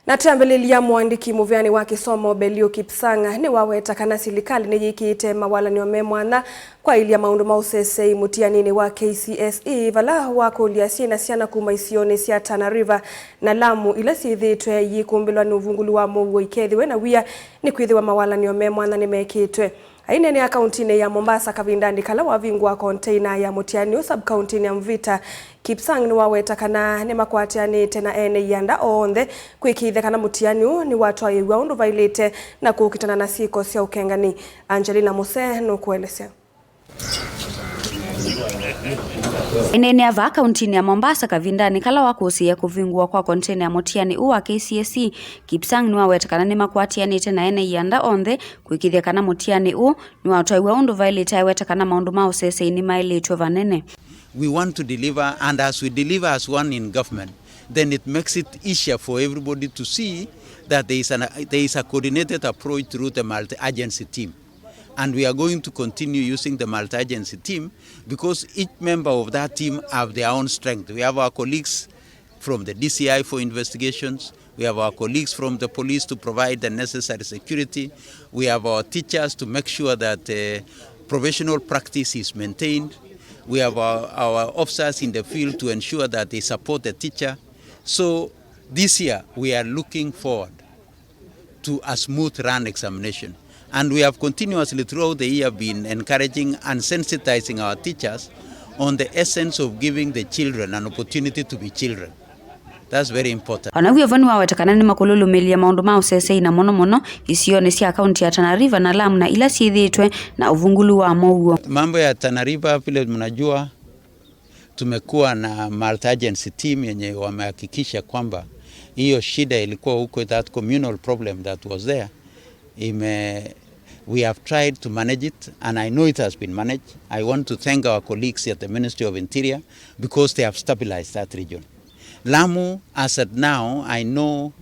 Na tambelelya Muandiki muviani wa kisomo Belio Kipsang niwaweta kana silikali niyikiite mawalanyo mwanya kwailya maundu ma useseei mutianini wa Kcse vala wakulya na siana kuma isioni sia Tana River na Lamu ila sithitwe yikumbilwa ni uvungulu wa muwo ikethiwe na wia ni kwithiwa mawalanyo mwanya nimekitwe. Aine ni akaunti ya Mombasa Kavinda ndikala wavingwa container ya mutiani sub county ya Mvita Kipsang niwaweta kana ni makwatiani tena ene yanda onthe kwikithe kana mutiani ni watu aiwa undu vailite na kukitana na siko sia ukengani. Angelina Muse no kuelezea. Enene ava akaunti ya Mombasa Kavinda nikala wakusia kuvingwa kwa container ya mutiani wa Kcse Kipsang niwaweta kana ni makwatiani tena ene yanda onthe kwikithe kana mutiani ni watu aiwa undu vailite aiweta kana maundu ma useseei ni mailitwe vanene. We want to deliver, and as we deliver as one in government, then it makes it easier for everybody to see that there is a coordinated approach through the multi-agency team. And we are going to continue using the multi-agency team because each member of that team have their own strength. We have our colleagues from the DCI for investigations. We have our colleagues from the police to provide the necessary security. We have our teachers to make sure that professional practice is maintained. We have our officers in the field to ensure that they support the teacher. So this year we are looking forward to a smooth run examination. And we have continuously throughout the year been encouraging and sensitizing our teachers on the essence of giving the children an opportunity to be children. That's very important. Wanawe vanu waweta kana ni makululu melia maundu ma useseei na mono isione si akaunti ya Tana River na Lamu na ila sithitwe na uvungulu wa muwo. Mambo ya Tana River vile mnajua tumekuwa na multi-agency team yenye wamehakikisha kwamba hiyo shida ilikuwa huko, that communal problem that was there. We have tried to manage it and I know it has been managed. I want to thank our colleagues at the Ministry of Interior because they have stabilized that region. Lamu, as at now, I know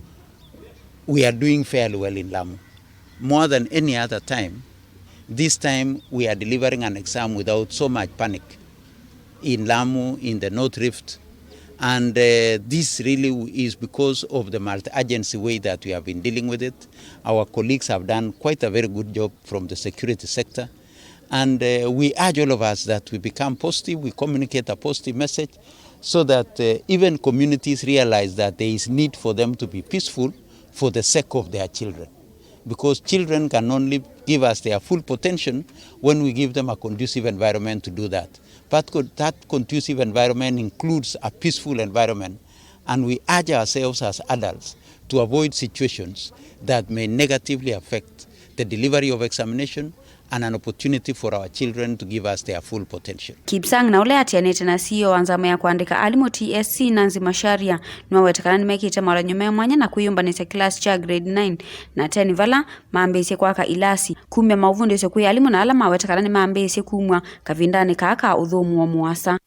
we are doing fairly well in Lamu. More than any other time, this time we are delivering an exam without so much panic in Lamu, in the North Rift. And this really is because of the multi-agency way that we have been dealing with it. Our colleagues have done quite a very good job from the security sector. And we urge all of us that we become positive, we communicate a positive message, so that even communities realize that there is need for them to be peaceful for the sake of their children. Because children can only give us their full potential when we give them a conducive environment to do that. But that conducive environment includes a peaceful environment, and we urge ourselves as adults to avoid situations that may negatively affect the delivery of examination and an opportunity for our children to give us their full potential. Kipsang na ule atianete na CEO anzama ya kuandika alimu TSC Nanzi Masharia niwaweta kana nimekiite mawalanyo mwanya na kuyumbanisa kilasi cha grade 9 na 10 vala mambiisya kwa kilasi kumya mauvundo yose kuya alimu na alama waweta kana ni mambiisya kumwa Kavindani kaka udhumu wa muasa.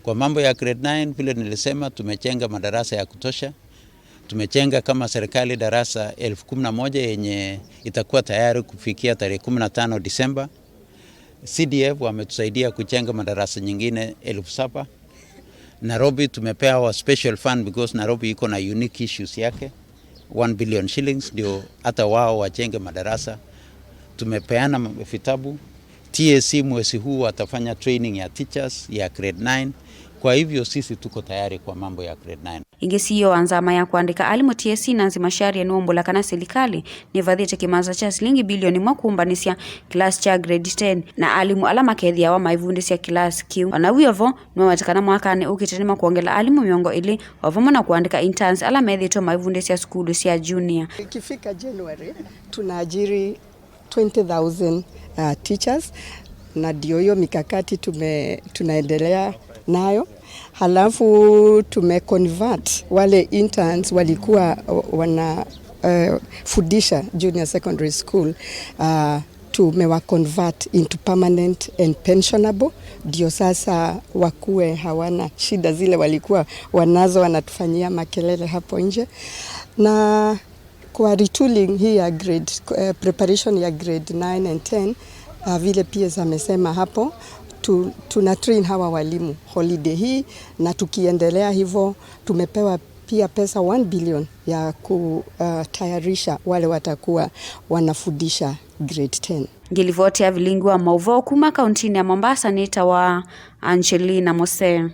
Kwa mambo ya grade 9 vile nilisema tumechenga madarasa ya kutosha. Tumechenga kama serikali darasa 11,000 yenye itakuwa tayari kufikia tarehe 15 Disemba. CDF wametusaidia kuchenga madarasa nyingine 7,000. Nairobi tumepea wa special fund because Nairobi iko na unique issues yake. 1 billion shillings ndio hata wao wachenge madarasa. Tumepeana vitabu. TSC mwezi huu watafanya training ya teachers ya grade 9. Kwa hivyo sisi tuko tayari kwa mambo ya grade 9. Ingesiyo anzama ya kuandika alimu TSC Nanzi Masharia nuombola kana silikali ni vadhite kimaza cha shilingi bilioni mwakuumbanisya kilasi cha grade 10 na alimu alama kethia wa maivundisya kilasi Q. Wanawiyovo niwawatakana mwakani ukitenima kuongela alimu miongo ili wavomo na kuandika interns alama ethito maivundisya skulu siya junior. Ikifika January tunaajiri 20,000 teachers na ndio hiyo mikakati tunaendelea nayo. Halafu tumeconvert wale interns walikuwa wana fundisha junior secondary school, tumewa convert into permanent and pensionable, ndio sasa wakuwe hawana shida zile walikuwa wanazo wanatufanyia makelele hapo nje. Na kwa retooling hii ya grade preparation ya grade 9 and 10 vile pia amesema hapo tuna train hawa walimu holiday hii, na tukiendelea hivyo tumepewa pia pesa 1 billion ya kutayarisha wale watakuwa wanafundisha grade 10. Ngilivotia vilingi wa mauvoo kuma kauntini ya Mombasa, nita wa Angelina Mose.